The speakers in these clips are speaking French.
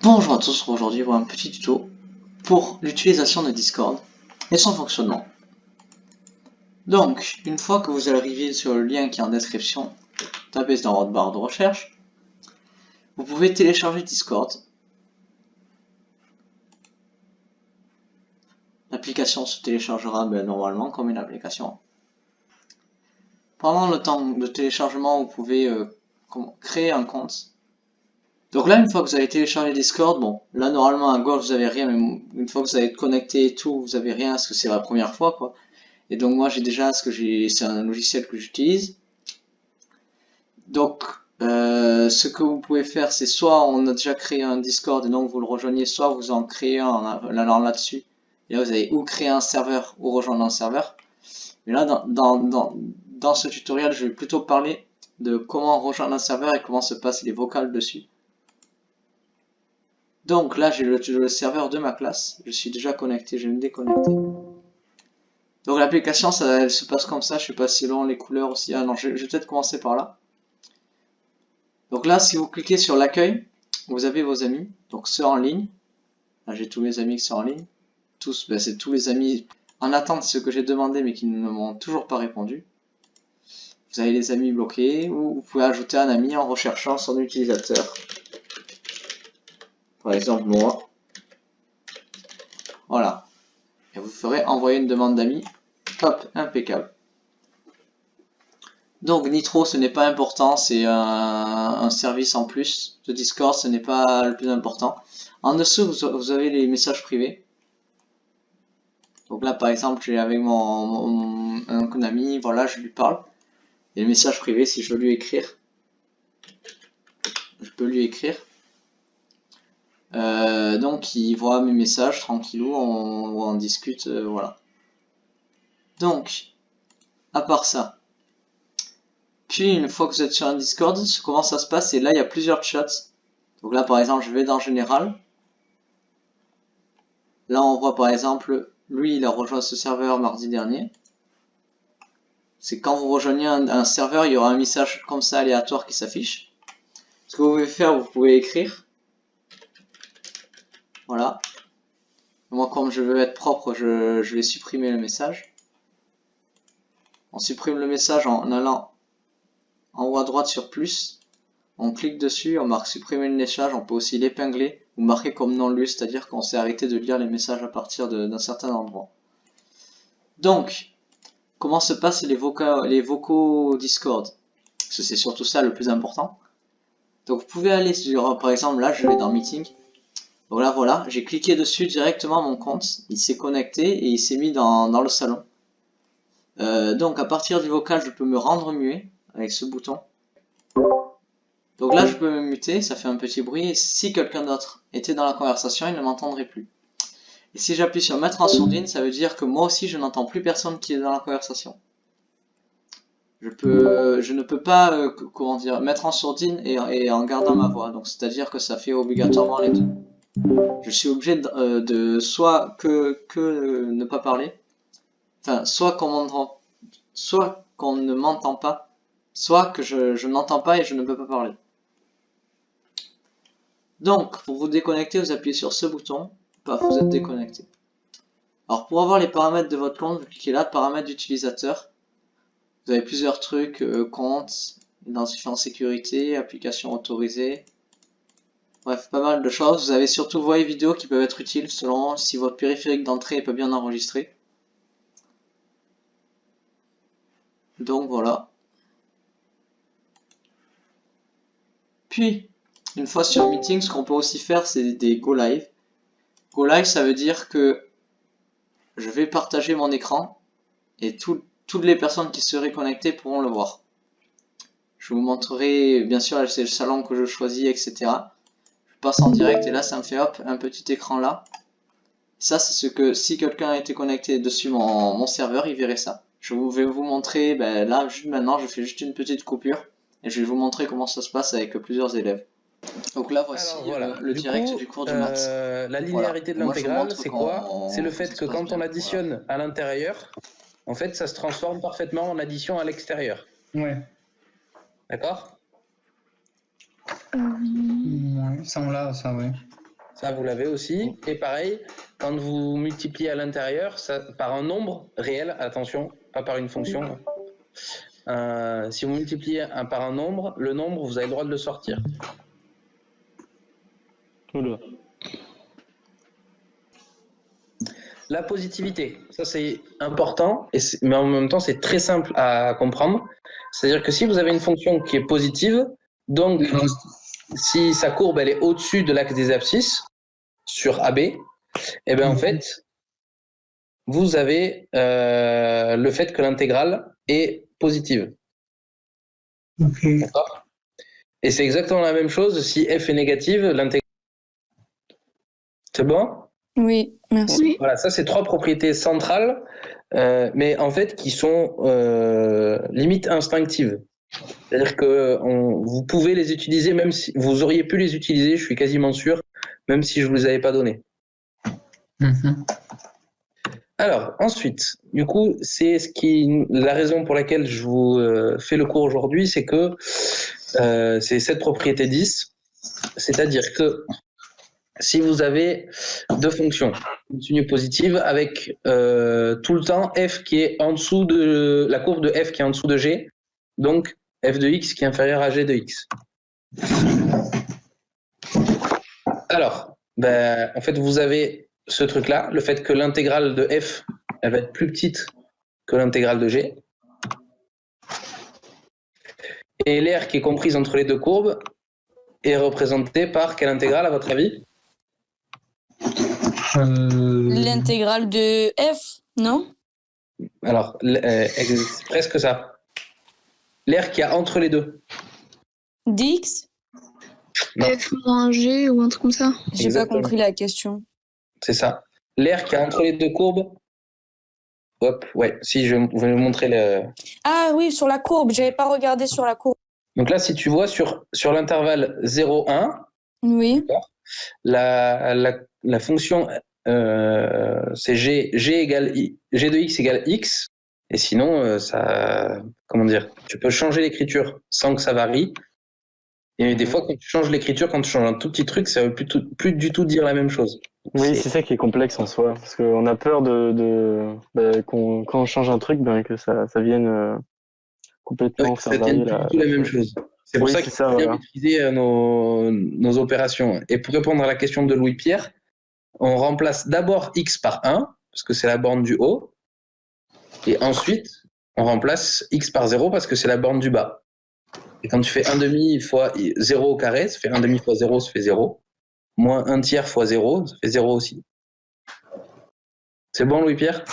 Bonjour à tous, aujourd'hui on va voir un petit tuto pour l'utilisation de Discord et son fonctionnement. Donc, une fois que vous arrivez sur le lien qui est en description, tapez dans votre barre de recherche, vous pouvez télécharger Discord. L'application se téléchargera normalement comme une application. Pendant le temps de téléchargement, vous pouvez créer un compte. Donc là, une fois que vous avez téléchargé Discord, bon, là normalement à gauche vous avez rien, mais une fois que vous avez connecté et tout, vous avez rien parce que c'est la première fois quoi. Et donc moi j'ai déjà c'est un logiciel que j'utilise. Donc ce que vous pouvez faire, c'est soit on a déjà créé un Discord et donc vous le rejoignez, soit vous en créez un en allant là-dessus. Et là vous allez ou créer un serveur ou rejoindre un serveur. Mais là dans ce tutoriel, je vais plutôt parler de comment rejoindre un serveur et comment se passent les vocales dessus. Donc là j'ai le serveur de ma classe, je suis déjà connecté, je vais me déconnecter. Donc l'application elle se passe comme ça, je sais pas si selon les couleurs aussi. Ah non, je vais peut-être commencer par là. Donc là si vous cliquez sur l'accueil, vous avez vos amis, donc ceux en ligne. Là j'ai tous mes amis qui sont en ligne. Tous, c'est tous les amis en attente de ce que j'ai demandé mais qui ne m'ont toujours pas répondu. Vous avez les amis bloqués ou vous pouvez ajouter un ami en recherchant son utilisateur. Par exemple moi. Voilà. Et vous ferez envoyer une demande d'amis. Hop, impeccable. Donc Nitro ce n'est pas important, c'est un service en plus de Discord, ce n'est pas le plus important. En dessous vous avez les messages privés. Donc là par exemple j'ai avec un ami, voilà je lui parle. Et le message privé si je veux lui écrire, je peux lui écrire. Donc il voit mes messages tranquillou, on discute, voilà. Donc, à part ça, puis une fois que vous êtes sur un Discord, comment ça se passe? Et là il y a plusieurs chats. Donc là par exemple je vais dans Général. Là on voit par exemple, lui il a rejoint ce serveur mardi dernier. C'est quand vous rejoignez un serveur, il y aura un message comme ça aléatoire qui s'affiche. Ce que vous pouvez faire, vous pouvez écrire. Voilà. Moi comme je veux être propre, je vais supprimer le message. On supprime le message en allant en haut à droite sur plus. On clique dessus, on marque supprimer le message, on peut aussi l'épingler ou marquer comme non lu, c'est-à-dire qu'on s'est arrêté de lire les messages à partir d'un certain endroit. Donc, comment se passent les vocaux Discord? Parce que c'est surtout ça le plus important. Donc vous pouvez aller sur, par exemple là je vais dans Meeting. Voilà, j'ai cliqué dessus directement mon compte, il s'est connecté et il s'est mis dans le salon. Donc à partir du vocal je peux me rendre muet avec ce bouton. Donc là je peux me muter, ça fait un petit bruit, et si quelqu'un d'autre était dans la conversation il ne m'entendrait plus. Et si j'appuie sur mettre en sourdine, ça veut dire que moi aussi je n'entends plus personne qui est dans la conversation. Je ne peux pas, comment dire, mettre en sourdine et en gardant ma voix. Donc c'est-à-dire que ça fait obligatoirement les deux. Je suis obligé de soit que ne pas parler, enfin soit qu'on ne m'entend pas, soit que je n'entends pas et je ne peux pas parler. Donc pour vous déconnecter, vous appuyez sur ce bouton, paf, vous êtes déconnecté. Alors pour avoir les paramètres de votre compte, vous cliquez là, paramètres d'utilisateur. Vous avez plusieurs trucs, compte, identifiant sécurité, application autorisée. Bref, pas mal de choses. Vous avez surtout voix et vidéo qui peuvent être utiles selon si votre périphérique d'entrée est pas bien enregistré. Donc voilà. Puis, une fois sur Meeting, ce qu'on peut aussi faire, c'est des Go Live. Go Live, ça veut dire que je vais partager mon écran et toutes les personnes qui seraient connectées pourront le voir. Je vous montrerai, bien sûr, c'est le salon que je choisis, etc. Je passe en direct et là, ça me fait hop, un petit écran là. Ça, c'est ce que si quelqu'un a été connecté dessus mon serveur, il verrait ça. Je vais vous montrer, là, juste maintenant, je fais juste une petite coupure et je vais vous montrer comment ça se passe avec plusieurs élèves. Donc là, voici Alors voilà, le direct du cours de maths. la linéarité de Moi, je vous l'intégrale, montre c'est quoi? C'est le ça fait se que passe quand bien. on additionne à l'intérieur, en fait, ça se transforme parfaitement en addition à l'extérieur. Ouais. D'accord? Ouais, ça on l'a, ça, ouais. Ça, vous l'avez aussi. Et pareil, quand vous multipliez à l'intérieur, par un nombre réel, attention, pas par une fonction. Si vous multipliez par un nombre, le nombre, vous avez le droit de le sortir. Oula. La positivité, ça c'est important, mais en même temps c'est très simple à comprendre. C'est-à-dire que si vous avez une fonction qui est positive, donc si sa courbe elle est au-dessus de l'axe des abscisses, sur AB, et bien en fait, vous avez le fait que l'intégrale est positive. Ok. D'accord ? Et c'est exactement la même chose si f est négative, l'intégrale. C'est bon ? Oui, merci. Voilà, ça c'est 3 propriétés centrales, mais en fait qui sont limite instinctives. C'est-à-dire que vous pouvez les utiliser, même si vous auriez pu les utiliser, je suis quasiment sûr, même si je ne vous les avais pas données. Alors, ensuite, du coup, c'est la raison pour laquelle je vous fais le cours aujourd'hui, c'est que c'est cette propriété 10, c'est-à-dire que si vous avez deux fonctions continues positives avec tout le temps f qui est en dessous de la courbe de f qui est en dessous de g, donc f de x qui est inférieur à g de x. Alors, en fait, vous avez ce truc-là, le fait que l'intégrale de f, elle va être plus petite que l'intégrale de g. Et l'aire qui est comprise entre les deux courbes est représentée par quelle intégrale, à votre avis ? L'intégrale de f, non? Alors, c'est presque ça. L'aire qu'il y a entre les deux. Dx? Non. F moins G ou un truc comme ça. J'ai pas Exactement. compris la question. C'est ça. L'aire qu'il y a entre les deux courbes. Hop, ouais, si je vais vous montrer le. Ah oui, sur la courbe, j'avais pas regardé sur la courbe. Donc là, si tu vois sur l'intervalle 0,1, Oui. la fonction c'est g de x égale x, et sinon ça, comment dire, tu peux changer l'écriture sans que ça varie. Et des fois, quand tu changes l'écriture, quand tu changes un tout petit truc, ça veut plus du tout dire la même chose. Oui, c'est ça qui est complexe en soi, parce qu'on a peur quand on change un truc, que ça vienne complètement faire varier la même chose. C'est pour ça qu'il faut bien maîtriser nos opérations. Et pour répondre à la question de Louis-Pierre, on remplace d'abord x par 1, parce que c'est la borne du haut, et ensuite, on remplace x par 0, parce que c'est la borne du bas. Et quand tu fais 1 demi fois 0 au carré, ça fait 1 demi fois 0, ça fait 0. Moins 1 tiers fois 0, ça fait 0 aussi. C'est bon, Louis-Pierre ?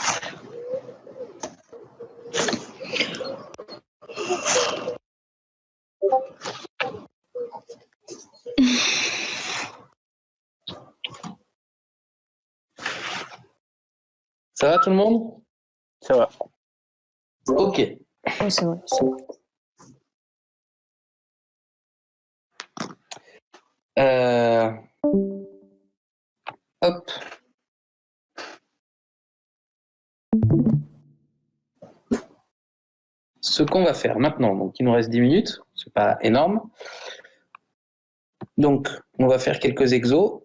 Ça va tout le monde ? Ça va. Ok. Oh, c'est vrai. Hop. Ce qu'on va faire maintenant, donc il nous reste 10 minutes, c'est pas énorme. Donc, on va faire quelques exos.